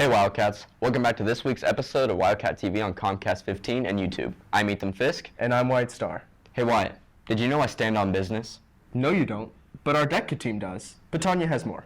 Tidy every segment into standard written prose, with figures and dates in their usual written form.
Hey Wildcats, welcome back to this week's episode of Wildcat TV on Comcast 15 and YouTube. I'm Ethan Fisk. And I'm White Star. Hey Wyatt, did you know I stand on business? No you don't, but our DECA team does. But Tanya has more.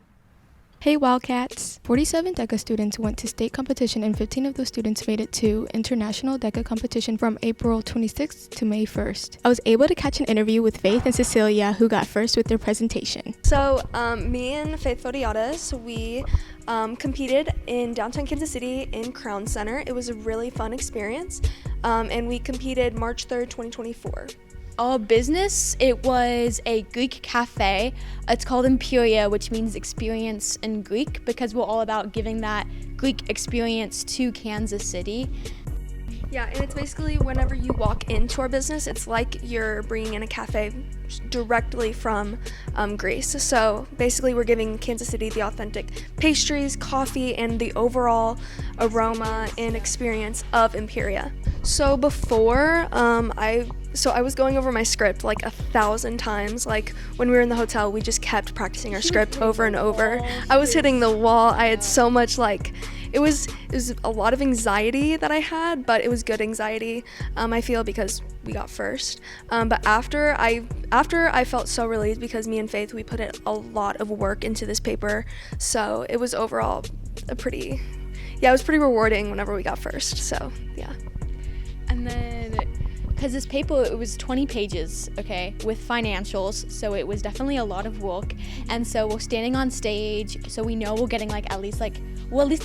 Hey Wildcats! 47 DECA students went to state competition and 15 of those students made it to international DECA competition from April 26th to May 1st. I was able to catch an interview with Faith and Cecilia, who got first with their presentation. So me and Faith Fodiadas, we competed in downtown Kansas City in Crown Center. It was a really fun experience, and we competed March 3rd, 2024. Our business, it was a Greek cafe. It's called Imperia, which means experience in Greek, because we're all about giving that Greek experience to Kansas City. Yeah, and it's basically whenever you walk into our business, it's like you're bringing in a cafe directly from Greece. So basically we're giving Kansas City the authentic pastries, coffee, and the overall aroma and experience of Imperia. So before, I was going over my script like 1,000 times. Like when we were in the hotel, we just kept practicing our script over and over. I was hitting the wall. I had so much it was a lot of anxiety that I had, but it was good anxiety, I feel, because we got first. But after I felt so relieved because me and Faith, we put a lot of work into this paper. So it was overall it was pretty rewarding whenever we got first. So yeah. And then, because this paper, it was 20 pages, okay, with financials, so it was definitely a lot of work. And so we're standing on stage, so we know we're getting at least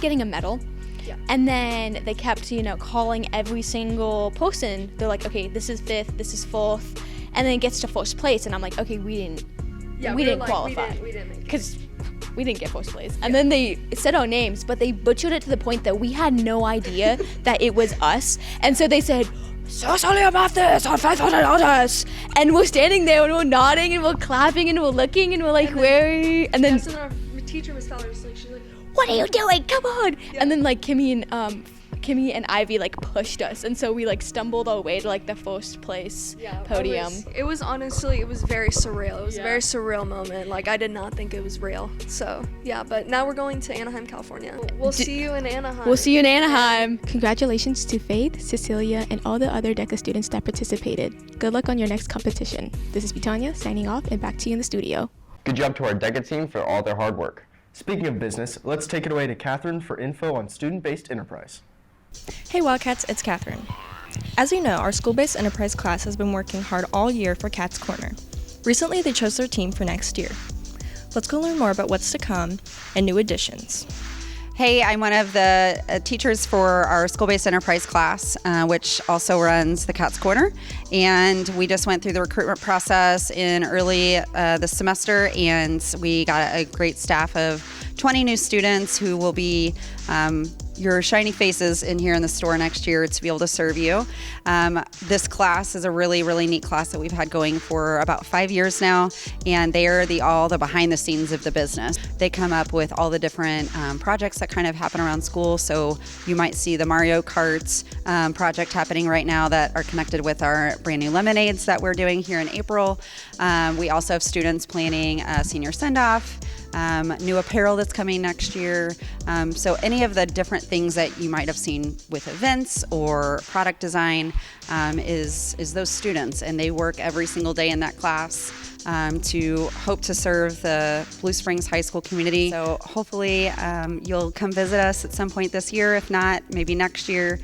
getting a medal. Yeah. And then they kept, calling every single person. They're like, okay, this is 5th, this is 4th, and then it gets to 1st place, and I'm like, okay, we didn't qualify. We didn't make it. Because we didn't get 1st place. And then they said our names, but they butchered it to the point that we had no idea that it was us. And so they said, Cecilia Mathis on $500. And we're standing there and we're nodding and we're clapping and we're looking and we're like, where are you? And then our teacher, Miss Fowler, she's like, what are you doing? Come on. Yeah. And then Kimmy and Ivy pushed us, and so we stumbled our way to the 1st place podium. It was honestly, it was very surreal. It was a very surreal moment. I did not think it was real. So yeah, but now we're going to Anaheim, California. We'll see you in Anaheim. We'll see you in Anaheim. Congratulations to Faith, Cecilia, and all the other DECA students that participated. Good luck on your next competition. This is Tanya signing off, and back to you in the studio. Good job to our DECA team for all their hard work. Speaking of business, let's take it away to Catherine for info on student-based enterprise. Hey Wildcats, it's Catherine. As you know, our school-based enterprise class has been working hard all year for Cat's Corner. Recently, they chose their team for next year. Let's go learn more about what's to come and new additions. Hey, I'm one of the teachers for our school-based enterprise class, which also runs the Cat's Corner. And we just went through the recruitment process in early this semester, and we got a great staff of 20 new students who will be your shiny faces in here in the store next year to be able to serve you. This class is a really, really neat class that we've had going for about 5 years now, and they are all the behind the scenes of the business. They come up with all the different projects that kind of happen around school. So you might see the Mario Kart project happening right now that are connected with our brand new lemonades that we're doing here in April. We also have students planning a senior send-off, new apparel that's coming next year. So any of the different things that you might have seen with events or product design is those students, and they work every single day in that class to hope to serve the Blue Springs High School community. So hopefully you'll come visit us at some point this year. If not, maybe next year.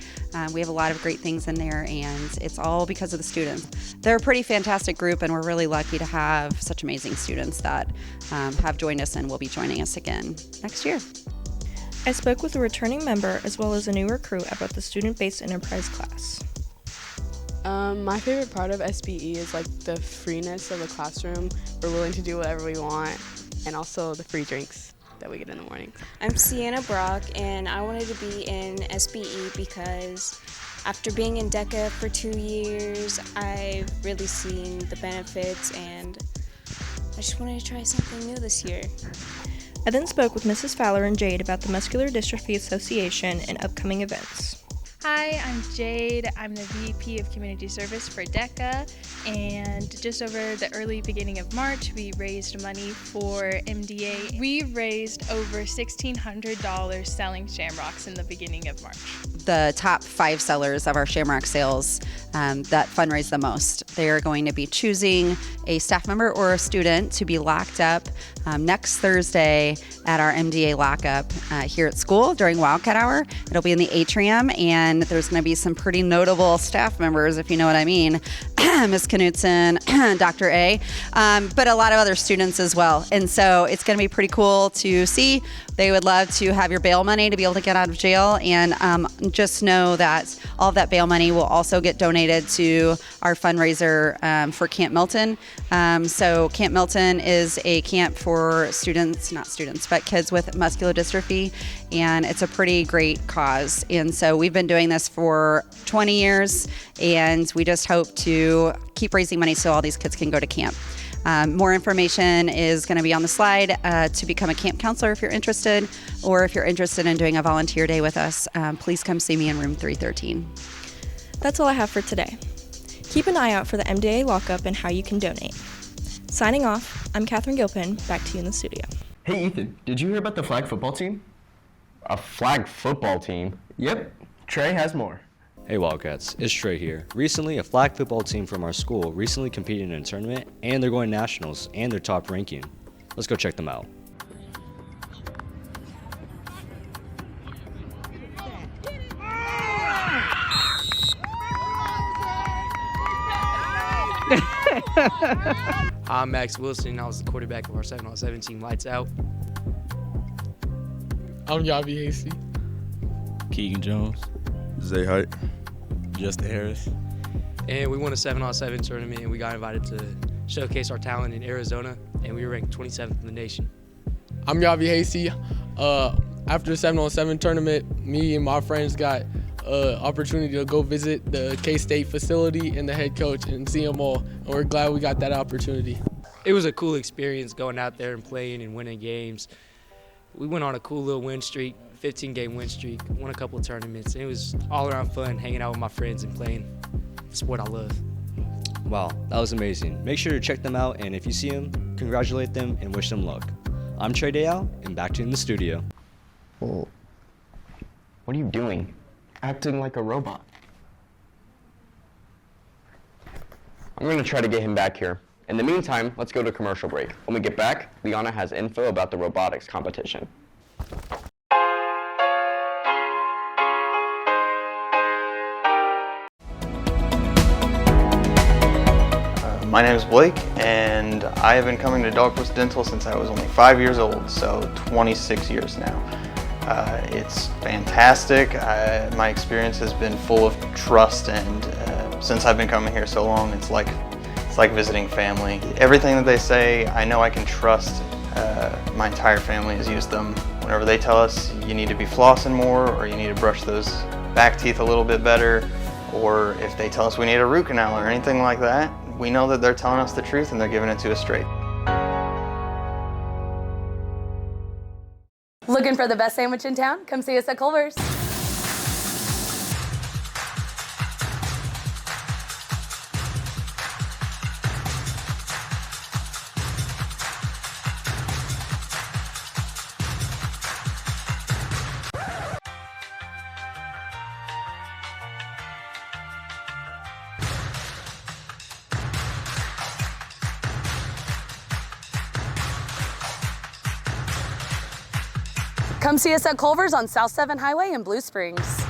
We have a lot of great things in there, and it's all because of the students. They're a pretty fantastic group, and we're really lucky to have such amazing students that have joined us and will be joining us again next year. I spoke with a returning member as well as a new recruit about the student-based enterprise class. My favorite part of SBE is the freeness of the classroom. We're willing to do whatever we want, and also the free drinks that we get in the morning. I'm Sienna Brock, and I wanted to be in SBE because after being in DECA for 2 years, I've really seen the benefits, and I just wanted to try something new this year. I then spoke with Mrs. Fowler and Jade about the Muscular Dystrophy Association and upcoming events. Hi, I'm Jade. I'm the VP of Community Service for DECA, and just over the early beginning of March, we raised money for MDA. We raised over $1,600 selling shamrocks in the beginning of March. The top 5 sellers of our Shamrock sales that fundraise the most. They are going to be choosing a staff member or a student to be locked up next Thursday at our MDA lockup here at school during Wildcat Hour. It'll be in the atrium, and there's going to be some pretty notable staff members, if you know what I mean. Ms. Knutson, Dr. A, but a lot of other students as well. And so it's going to be pretty cool to see. They would love to have your bail money to be able to get out of jail, and just know that all of that bail money will also get donated to our fundraiser for Camp Milton. So Camp Milton is a camp for students, not students, but kids with muscular dystrophy, and it's a pretty great cause. And so we've been doing this for 20 years, and we just hope to keep raising money so all these kids can go to camp. More information is going to be on the slide to become a camp counselor if you're interested, or if you're interested in doing a volunteer day with us, please come see me in room 313. That's all I have for today. Keep an eye out for the MDA lockup and how you can donate. Signing off, I'm Catherine Gilpin, back to you in the studio. Hey Ethan, did you hear about the flag football team? A flag football team? Yep, Trey has more. Hey Wildcats, it's Trey here. Recently, a flag football team from our school recently competed in a tournament, and they're going nationals and their top ranking. Let's go check them out. I'm Max Wilson. I was the quarterback of our 7-on-7 team. Lights out. I'm Yavi Hasty. Keegan Jones. Zay Height. Justin Harris. And we won a 7-on-7 tournament, and we got invited to showcase our talent in Arizona, and we were ranked 27th in the nation. I'm Yavi Hasty. After the 7-on-7 tournament, me and my friends got opportunity to go visit the K-State facility and the head coach and see them all, and we're glad we got that opportunity. It was a cool experience going out there and playing and winning games. We went on a cool little win streak, 15-game win streak, won a couple of tournaments, and it was all around fun hanging out with my friends and playing the sport I love. Wow, that was amazing. Make sure to check them out, and if you see them, congratulate them and wish them luck. I'm Trey Dayal, and back to you in the studio. Well, what are you doing? Acting like a robot. I'm going to try to get him back here. In the meantime, let's go to commercial break. When we get back, Liana has info about the robotics competition. My name is Blake, and I have been coming to Dogpost Dental since I was only 5 years old, so 26 years now. It's fantastic. My experience has been full of trust, and since I've been coming here so long, it's like visiting family. Everything that they say, I know I can trust. My entire family has used them. Whenever they tell us you need to be flossing more, or you need to brush those back teeth a little bit better, or if they tell us we need a root canal or anything like that, we know that they're telling us the truth and they're giving it to us straight. Looking for the best sandwich in town? Come see us at Culver's. Come see us at Culver's on South 7 Highway in Blue Springs.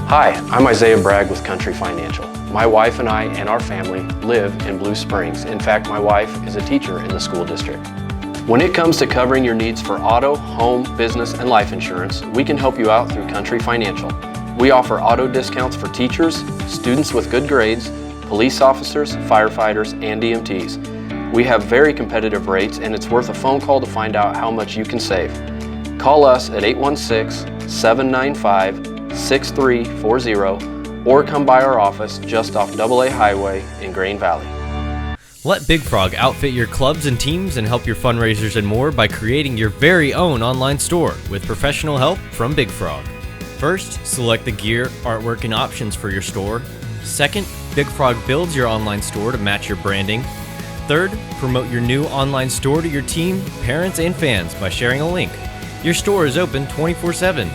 Hi, I'm Isaiah Bragg with Country Financial. My wife and I and our family live in Blue Springs. In fact, my wife is a teacher in the school district. When it comes to covering your needs for auto, home, business, and life insurance, we can help you out through Country Financial. We offer auto discounts for teachers, students with good grades, police officers, firefighters, and EMTs. We have very competitive rates, and it's worth a phone call to find out how much you can save. Call us at 816-795-6340 or come by our office just off AA Highway in Grain Valley. Let Big Frog outfit your clubs and teams and help your fundraisers and more by creating your very own online store with professional help from Big Frog. First, select the gear, artwork, and options for your store. Second, Big Frog builds your online store to match your branding. Third, promote your new online store to your team, parents, and fans by sharing a link. Your store is open 24/7.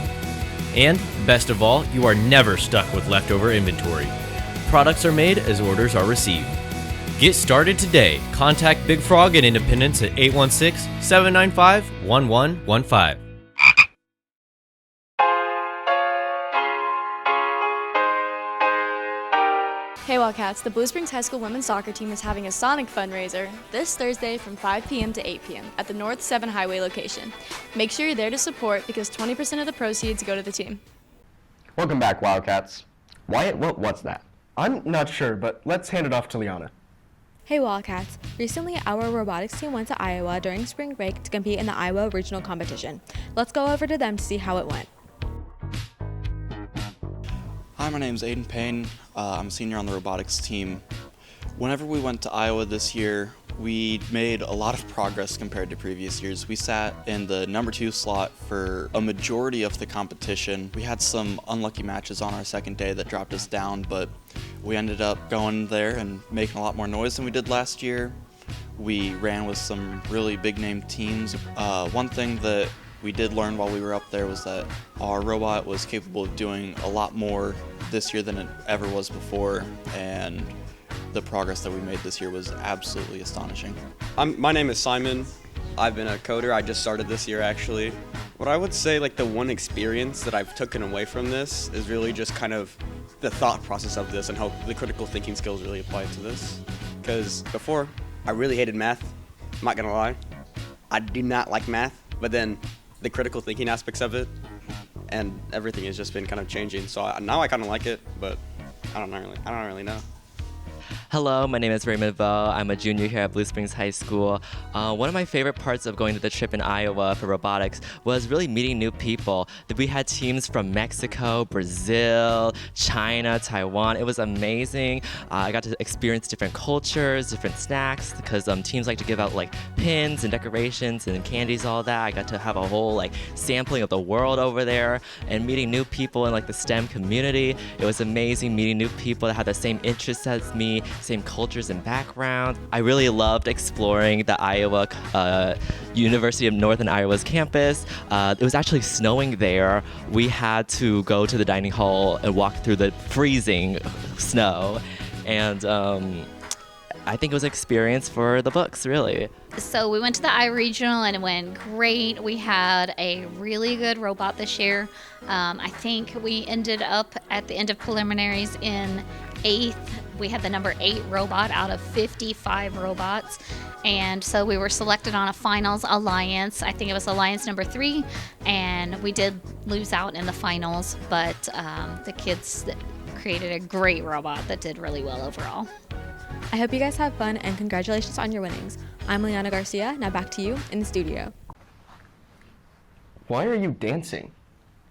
And, best of all, you are never stuck with leftover inventory. Products are made as orders are received. Get started today. Contact Big Frog at Independence at 816-795-1115. Hey Wildcats, the Blue Springs High School women's soccer team is having a Sonic fundraiser this Thursday from 5 p.m. to 8 p.m. at the North 7 Highway location. Make sure you're there to support because 20% of the proceeds go to the team. Welcome back, Wildcats. Wyatt, what's that? I'm not sure, but let's hand it off to Liana. Hey Wildcats, recently our robotics team went to Iowa during spring break to compete in the Iowa regional competition. Let's go over to them to see how it went. Hi, my name is Aiden Payne. I'm a senior on the robotics team. Whenever we went to Iowa this year, we made a lot of progress compared to previous years. We sat in the number 2 slot for a majority of the competition. We had some unlucky matches on our second day that dropped us down, but we ended up going there and making a lot more noise than we did last year. We ran with some really big name teams. One thing that we did learn while we were up there was that our robot was capable of doing a lot more this year than it ever was before, and the progress that we made this year was absolutely astonishing. My name is Simon. I've been a coder. I just started this year actually. What I would say, like, the one experience that I've taken away from this is really just kind of the thought process of this and how the critical thinking skills really apply to this. Because before, I really hated math. I'm not gonna lie. I do not like math, but then the critical thinking aspects of it and everything has just been kind of changing. So now I kind of like it, but I don't really know. Hello, my name is Raymond Vo. I'm a junior here at Blue Springs High School. One of my favorite parts of going to the trip in Iowa for robotics was really meeting new people. We had teams from Mexico, Brazil, China, Taiwan. It was amazing. I got to experience different cultures, different snacks, because teams like to give out like pins and decorations and candies, all that. I got to have a whole like sampling of the world over there and meeting new people in like the STEM community. It was amazing meeting new people that had the same interests as me, same cultures and backgrounds. I really loved exploring the Iowa University of Northern Iowa's campus. It was actually snowing there. We had to go to the dining hall and walk through the freezing snow, and I think it was an experience for the books, really. So we went to the Iowa Regional and it went great. We had a really good robot this year. I think we ended up at the end of preliminaries in 8th. We had the number 8 robot out of 55 robots. And so we were selected on a finals alliance. I think it was alliance number 3. And we did lose out in the finals, but the kids created a great robot that did really well overall. I hope you guys have fun and congratulations on your winnings. I'm Liana Garcia. Now back to you in the studio. Why are you dancing?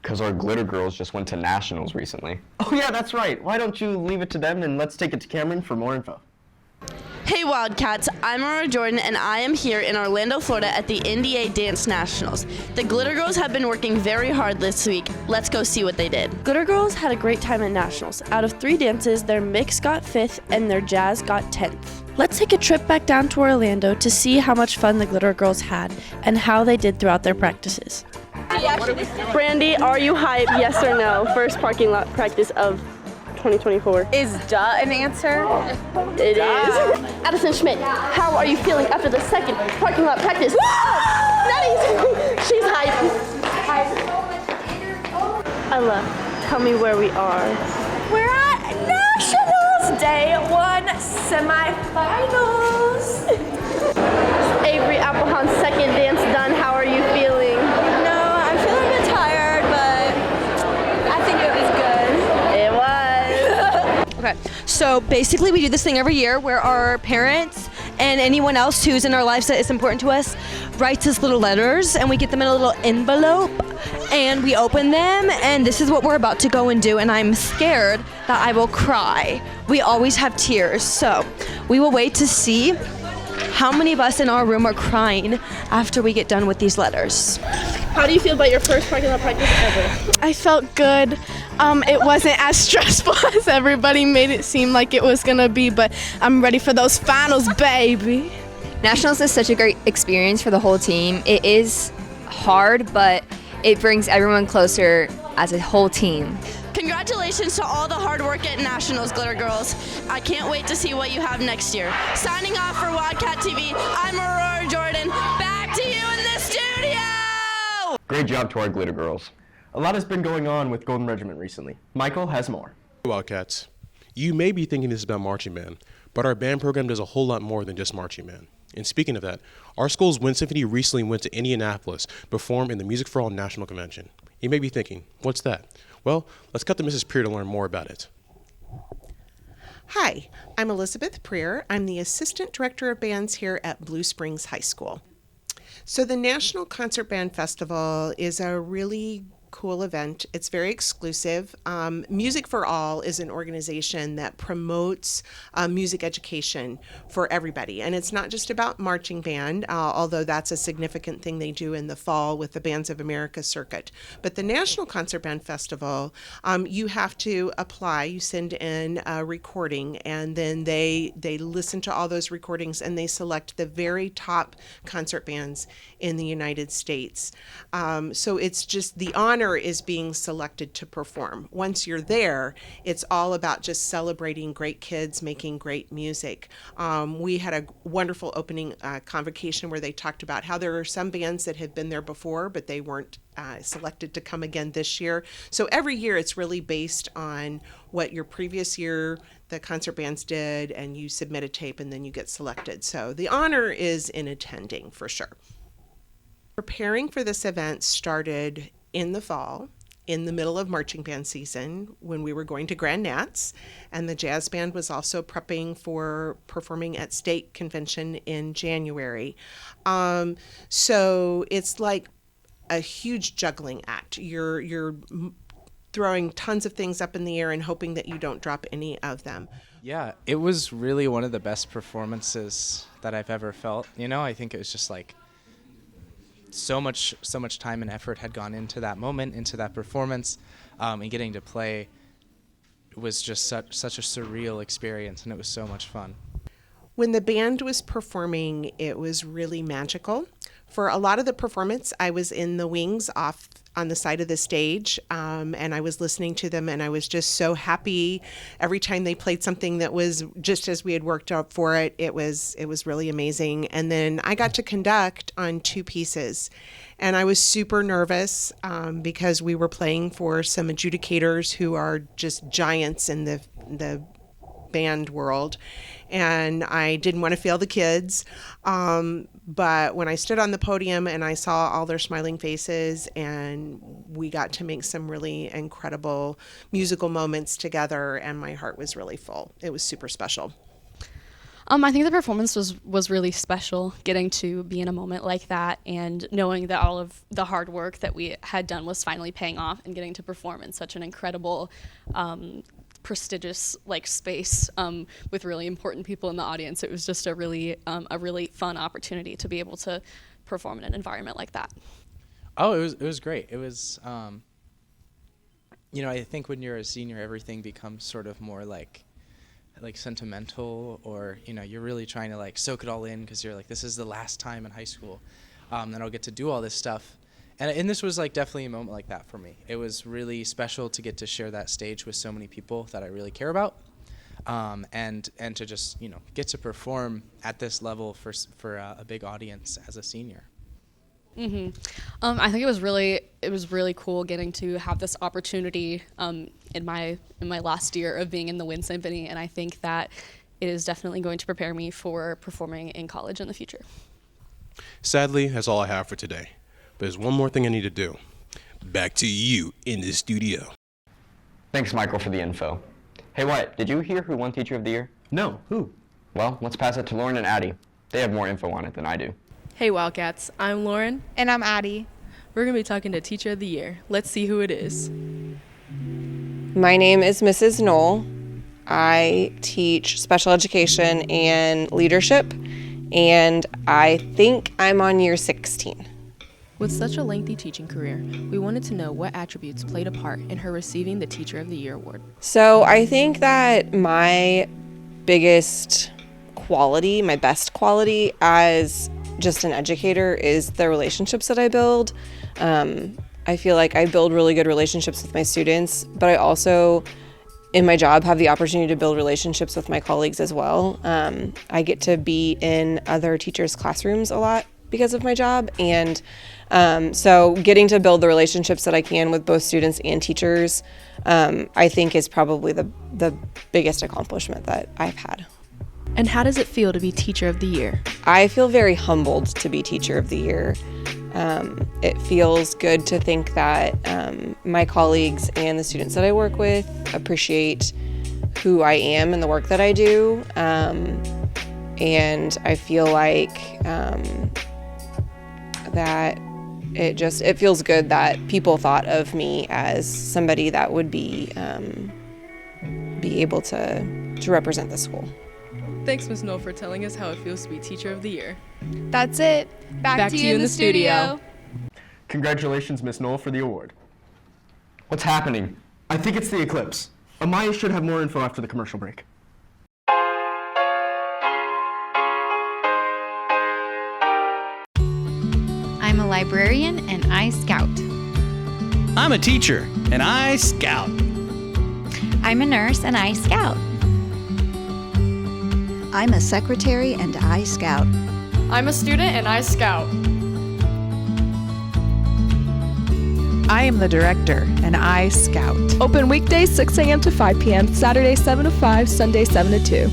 Because our glitter girls just went to nationals recently. Oh yeah, that's right. Why don't you leave it to them and let's take it to Cameron for more info. Hey Wildcats, I'm Aurora Jordan and I am here in Orlando, Florida at the NDA Dance Nationals. The Glitter Girls have been working very hard this week. Let's go see what they did. Glitter Girls had a great time at Nationals. Out of 3 dances, their mix got 5th and their jazz got 10th. Let's take a trip back down to Orlando to see how much fun the Glitter Girls had and how they did throughout their practices. Brandy, are you hyped, yes or no? First parking lot practice of 2024. Is duh an answer? It is. Addison Schmidt, how are you feeling after the second parking lot practice? Nice! She's hyped. Ella, tell me where we are. We're at Nationals Day 1 semifinals. Avery Applehawn's second dance done. How are you feeling? No, I'm feeling a bit tired, but I think it was good. It was. Okay, so basically we do this thing every year where our parents and anyone else who's in our lives that is important to us writes us little letters, and we get them in a little envelope, and we open them, and this is what we're about to go and do, and I'm scared that I will cry. We always have tears, so we will wait to see how many of us in our room are crying after we get done with these letters. How do you feel about your first parking lot practice ever? I felt good. It wasn't as stressful as everybody made it seem like it was gonna be, but I'm ready for those finals, baby. Nationals is such a great experience for the whole team. It is hard, but it brings everyone closer as a whole team. Congratulations to all the hard work at Nationals, Glitter Girls. I can't wait to see what you have next year. Signing off for Wildcat TV, I'm Aurora Jordan. Back to you in the studio! Great job to our Glitter Girls. A lot has been going on with Golden Regiment recently. Michael has more. Wildcats, you may be thinking this is about marching band, but our band program does a whole lot more than just marching band. And speaking of that, our school's Wind Symphony recently went to Indianapolis to perform in the Music for All National Convention. You may be thinking, what's that? Well, let's cut to Mrs. Prier to learn more about it. Hi, I'm Elizabeth Prier. I'm the Assistant Director of Bands here at Blue Springs High School. So the National Concert Band Festival is a really cool event. It's very exclusive. Music for All is an organization that promotes music education for everybody. And it's not just about marching band, although that's a significant thing they do in the fall with the Bands of America circuit. But the National Concert Band Festival, you have to apply, you send in a recording, and then they listen to all those recordings and they select the very top concert bands in the United States. So it's just the honor is being selected to perform. Once you're there, it's all about just celebrating great kids making great music. We had a wonderful opening convocation where they talked about how there are some bands that have been there before, but they weren't selected to come again this year. So every year it's really based on what your previous year the concert bands did, and you submit a tape and then you get selected. So the honor is in attending for sure. Preparing for this event started in the fall, in the middle of marching band season, when we were going to Grand Nats, and the jazz band was also prepping for performing at state convention in January. So it's like a huge juggling act. You're throwing tons of things up in the air and hoping that you don't drop any of them. Yeah, it was really one of the best performances that I've ever felt. You know, I think it was just like so much time and effort had gone into that moment, into that performance, and getting to play was just such a surreal experience, and it was so much fun. When the band was performing, it was really magical. For a lot of the performance, I was in the wings off on the side of the stage, and I was listening to them, and I was just so happy every time they played something that was just as we had worked up for it. It was really amazing. And then I got to conduct on 2 pieces, and I was super nervous because we were playing for some adjudicators who are just giants in the band world, and I didn't want to fail the kids. But when I stood on the podium and I saw all their smiling faces, and we got to make some really incredible musical moments together, and my heart was really full. It was super special. I think the performance was really special, getting to be in a moment like that and knowing that all of the hard work that we had done was finally paying off, and getting to perform in such an incredible prestigious space with really important people in the audience. It was just a really fun opportunity to be able to perform in an environment like that. Oh, it was great. It was I think when you're a senior, everything becomes sort of more like sentimental, or you're really trying to soak it all in, because you're like, this is the last time in high school that I'll get to do all this stuff. And this was definitely a moment like that for me. It was really special to get to share that stage with so many people that I really care about, and to just get to perform at this level for a big audience as a senior. Mm-hmm. I think it was really cool getting to have this opportunity in my last year of being in the Wind Symphony, and I think that it is definitely going to prepare me for performing in college in the future. Sadly, that's all I have for today. But there's one more thing I need to do. Back to you in the studio. Thanks, Michael, for the info. Hey, Wyatt, did you hear who won Teacher of the Year? No, who? Well, let's pass it to Lauren and Addie. They have more info on it than I do. Hey Wildcats, I'm Lauren. And I'm Addie. We're going to be talking to Teacher of the Year. Let's see who it is. My name is Mrs. Knoll. I teach special education and leadership, and I think I'm on year 16. With such a lengthy teaching career, we wanted to know what attributes played a part in her receiving the Teacher of the Year award. So I think that my biggest quality, my best quality as just an educator is the relationships that I build. I feel like I build really good relationships with my students, but I also, in my job, have the opportunity to build relationships with my colleagues as well. I get to be in other teachers' classrooms a lot because of my job, and so getting to build the relationships that I can with both students and teachers, I think is probably the biggest accomplishment that I've had. And how does it feel to be Teacher of the Year? I feel very humbled to be Teacher of the Year. It feels good to think that my colleagues and the students that I work with appreciate who I am and the work that I do. And I feel like that it feels good that people thought of me as somebody that would be able to represent the school. Thanks, Ms. Knoll, for telling us how it feels to be Teacher of the Year. That's it. Back to you in the studio. Congratulations, Ms. Knoll, for the award. What's happening? I think it's the eclipse. Amaya should have more info after the commercial break. I'm a librarian and I scout. I'm a teacher and I scout. I'm a nurse and I scout. I'm a secretary and I scout. I'm a student and I scout. I am the director and I scout. Open weekdays 6 a.m. to 5 p.m., Saturday 7 to 5, Sunday 7 to 2.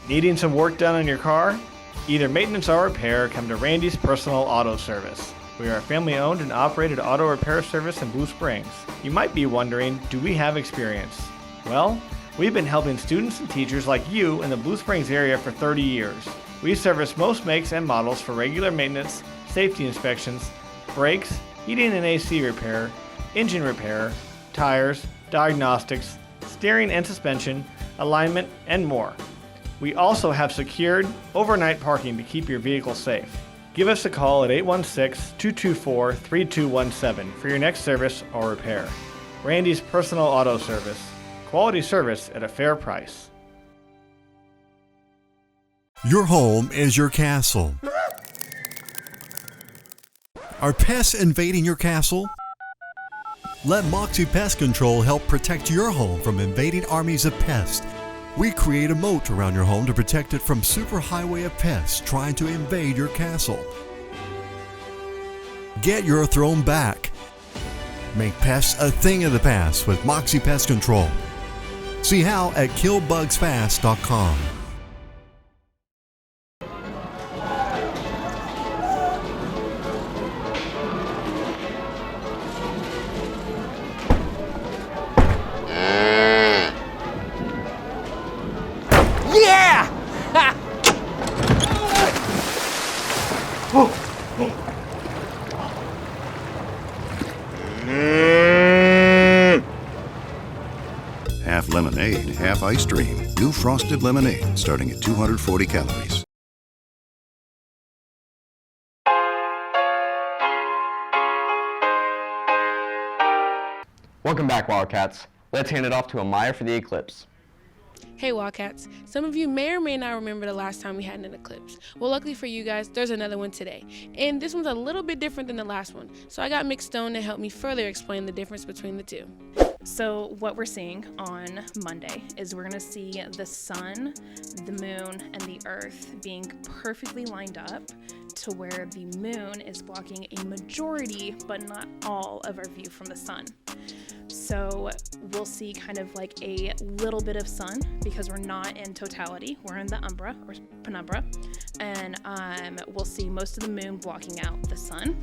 Needing some work done on your car? Either maintenance or repair, come to Randy's Personal Auto Service. We are a family-owned and operated auto repair service in Blue Springs. You might be wondering, do we have experience? Well, we've been helping students and teachers like you in the Blue Springs area for 30 years. We service most makes and models for regular maintenance, safety inspections, brakes, heating and AC repair, engine repair, tires, diagnostics, steering and suspension, alignment, and more. We also have secured overnight parking to keep your vehicle safe. Give us a call at 816-224-3217 for your next service or repair. Randy's Personal Auto Service. Quality service at a fair price. Your home is your castle. Are pests invading your castle? Let Moxie Pest Control help protect your home from invading armies of pests. We create a moat around your home to protect it from superhighway of pests trying to invade your castle. Get your throne back. Make pests a thing of the past with Moxie Pest Control. See how at killbugsfast.com. Yeah! Ha! Half lemonade, half ice cream. New frosted lemonade starting at 240 calories. Welcome back, Wildcats. Let's hand it off to Amaya for the eclipse. Hey Wildcats, some of you may or may not remember the last time we had an eclipse. Well, luckily for you guys, there's another one today. And this one's a little bit different than the last one. So I got Mick Stone to help me further explain the difference between the two. So what we're seeing on Monday is we're gonna see the sun, the moon, and the earth being perfectly lined up to where the moon is blocking a majority, but not all, of our view from the sun. So we'll see kind of like a little bit of sun because we're not in totality. We're in the umbra or penumbra, and we'll see most of the moon blocking out the sun.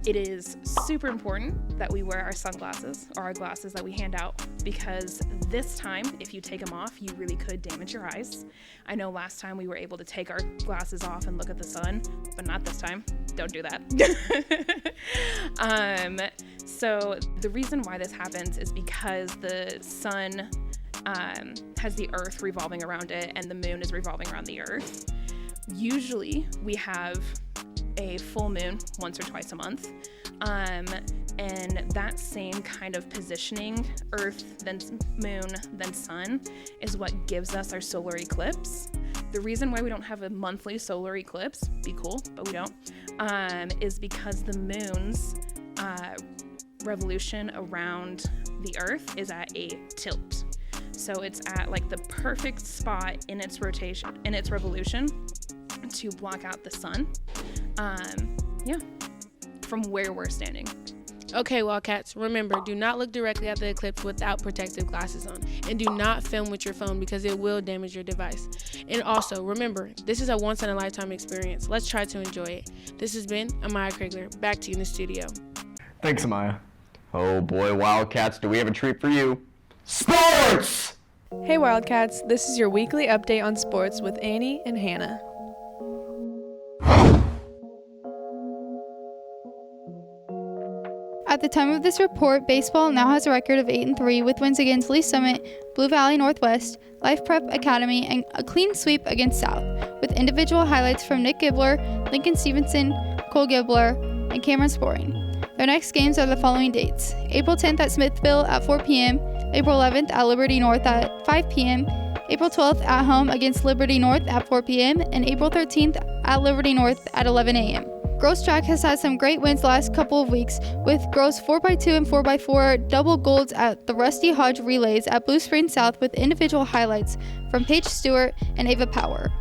It is super important that we wear our sunglasses or our glasses that we hand out, because this time, if you take them off, you really could damage your eyes. I know last time we were able to take our glasses off and look at the sun, but not this time. Don't do that. So the reason why this happens is because the sun has the earth revolving around it and the moon is revolving around the earth. Usually we have a full moon once or twice a month, and that same kind of positioning, earth then moon then sun, is what gives us our solar eclipse. The reason why we don't have a monthly solar eclipse, be cool, but we don't, is because the moon's revolution around the earth is at a tilt. So it's at like the perfect spot in its rotation, in its revolution, to block out the sun. From where we're standing. Okay, Wildcats, remember, do not look directly at the eclipse without protective glasses on. And do not film with your phone because it will damage your device. And also, remember, this is a once-in-a-lifetime experience. Let's try to enjoy it. This has been Amaya Krigler. Back to you in the studio. Thanks, Amaya. Oh boy, Wildcats, do we have a treat for you? Sports! Hey Wildcats, this is your weekly update on sports with Annie and Hannah. At the time of this report, baseball now has a record of 8-3 with wins against Lee Summit, Blue Valley Northwest, Life Prep Academy, and a clean sweep against South, with individual highlights from Nick Gibbler, Lincoln Stevenson, Cole Gibbler, and Cameron Sporing. Their next games are the following dates: April 10th at Smithville at 4 p.m., April 11th at Liberty North at 5 p.m., April 12th at home against Liberty North at 4 p.m., and April 13th at Liberty North at 11 a.m. Gross Track has had some great wins the last couple of weeks, with Gross 4x2 and 4x4 double golds at the Rusty Hodge Relays at Blue Springs South, with individual highlights from Paige Stewart and Ava Power.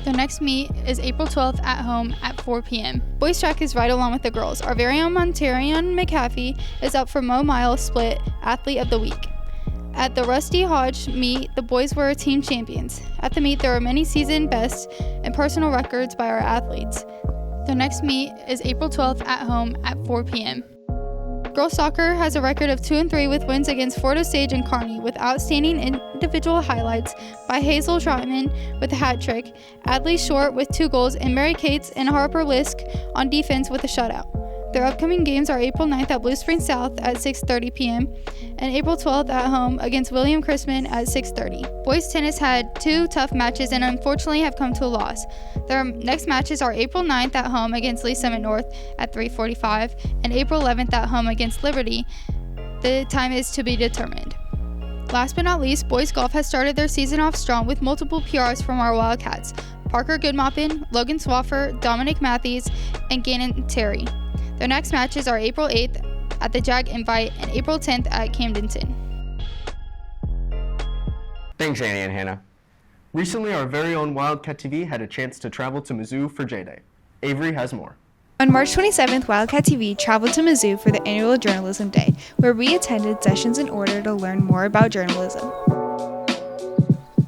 Their next meet is April 12th at home at 4 p.m. Boys Track is right along with the girls. Our very own Montarian McAfee is up for Mo Mile Split Athlete of the Week. At the Rusty Hodge meet, the boys were team champions. At the meet, there were many season bests and personal records by our athletes. Their next meet is April 12th at home at 4 p.m. Girls Soccer has a record of 2-3 with wins against Fort Osage and Kearney, with outstanding individual highlights by Hazel Trotman with a hat trick, Adley Short with 2 goals, and Mary Cates and Harper Lisk on defense with a shutout. Their upcoming games are April 9th at Blue Springs South at 6:30 p.m. and April 12th at home against William Chrisman at 6:30. Boys tennis had 2 tough matches and unfortunately have come to a loss. Their next matches are April 9th at home against Lee Summit North at 3:45 and April 11th at home against Liberty. The time is to be determined. Last but not least, boys golf has started their season off strong with multiple PRs from our Wildcats: Parker Goodmoppin, Logan Swaffer, Dominic Matthews, and Gannon Terry. Their next matches are April 8th at the Jag Invite and April 10th at Camdenton. Thanks, Annie and Hannah. Recently, our very own Wildcat TV had a chance to travel to Mizzou for J-Day. Avery has more. On March 27th, Wildcat TV traveled to Mizzou for the annual Journalism Day, where we attended sessions in order to learn more about journalism.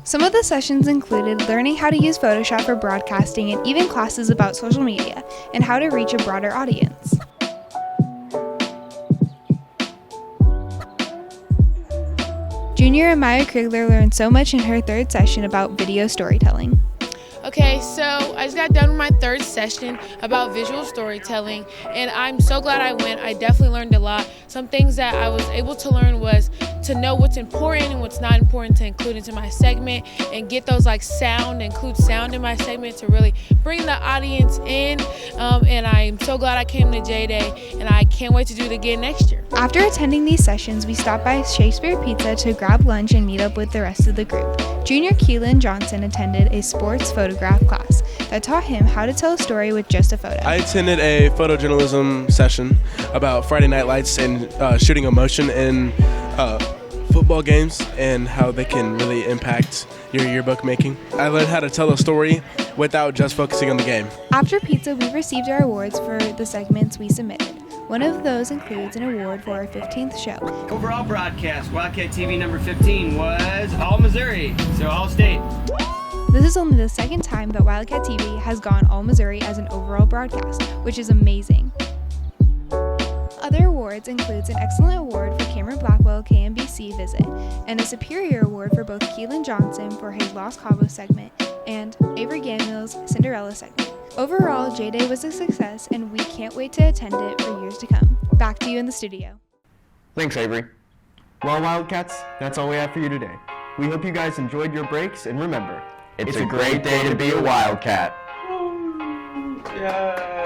Some of the sessions included learning how to use Photoshop for broadcasting and even classes about social media and how to reach a broader audience. Junior Amaya Krigler learned so much in her 3rd session about video storytelling. Okay, so I just got done with my 3rd session about visual storytelling, and I'm so glad I went. I definitely learned a lot. Some things that I was able to learn was to know what's important and what's not important to include into my segment, and get those include sound in my segment to really bring the audience in. And I'm so glad I came to J-Day, and I can't wait to do it again next year. After attending these sessions, we stopped by Shakespeare Pizza to grab lunch and meet up with the rest of the group. Junior Keelan Johnson attended a sports photograph class that taught him how to tell a story with just a photo. I attended a photojournalism session about Friday Night Lights and shooting emotion in football games and how they can really impact your yearbook making. I learned how to tell a story without just focusing on the game. After pizza, we received our awards for the segments we submitted. One of those includes an award for our 15th show. Overall broadcast, Wildcat TV number 15 was All Missouri, so All State. This is only the 2nd time that Wildcat TV has gone All Missouri as an overall broadcast, which is amazing. other awards includes an Excellent Award for Cameron Blackwell KMBC visit, and a Superior Award for both Keelan Johnson for his Los Cabos segment and Avery Gamill's Cinderella segment. Overall, J-Day was a success, and we can't wait to attend it for years to come. Back to you in the studio. Thanks, Avery. Well, Wildcats, that's all we have for you today. We hope you guys enjoyed your breaks, and remember, It's a great day to be a Wildcat. Yeah.